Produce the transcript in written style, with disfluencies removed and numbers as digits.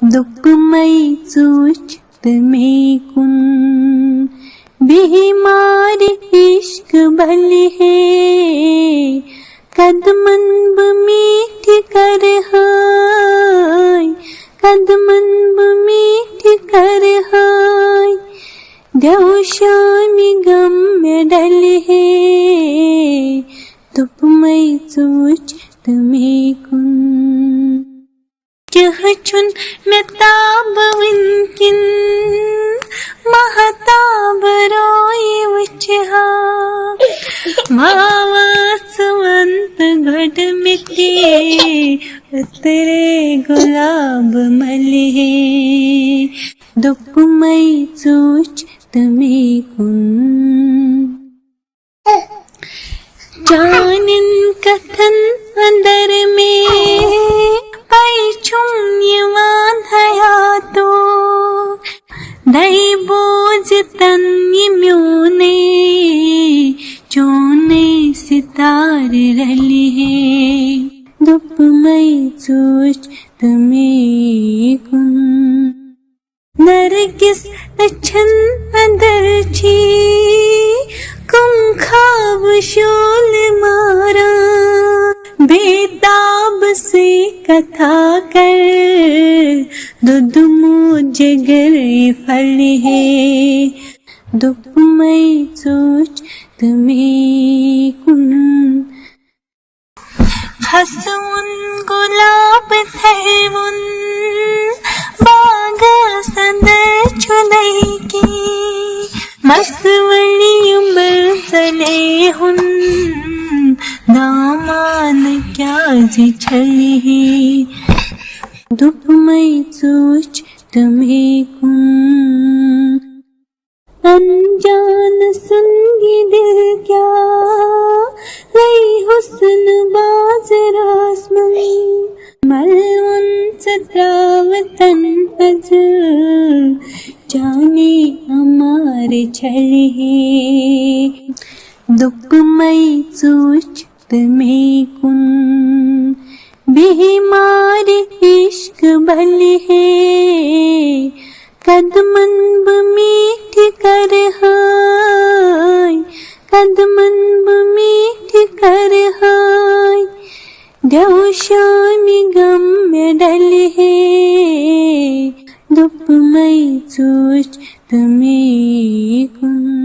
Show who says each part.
Speaker 1: दुःखमयी चूचत में कुन बीमार इश्क भली है कदमन मीठ कर हाय कदमन मीठ कर हाय देव शामी गम में डल है दुःखमयी चूचत में कुन जह चुन मेताब विनकिन महताब रोए वचहा मावासवंत घट मिटे तेरे गुलाब मले दुःखमयी चूचत में कुन जानन कथन अंदर में पैचुम वाधया तो दई बोझ तन म्यूने चोने सितारे रली है दुःखमयी चूचत में कुन नरगिस अच्छन अंदर छी कुम खाब शोल मारा बेताब से कथा कर दूध मुझे गर फल है दुःखमयी चूचत में कुन हसून गुलाब थे उन बाग संदर चुदई की मस्तवली उम्र चले हुन दामान क्या जी छली दुःखमयी चूचत में कुन अनजान सुनगी दिल क्या लई हुस्न बाज रासमन मलवन सत्रावतन अज जाने हमारे छले दुःखमयी चूचत में कुन बीमार इश्क भली है कदमन मीठ कर हाय कदमन मीठ कर हाय देव शामी गम में डल है दुःखमयी चूचत में कुन।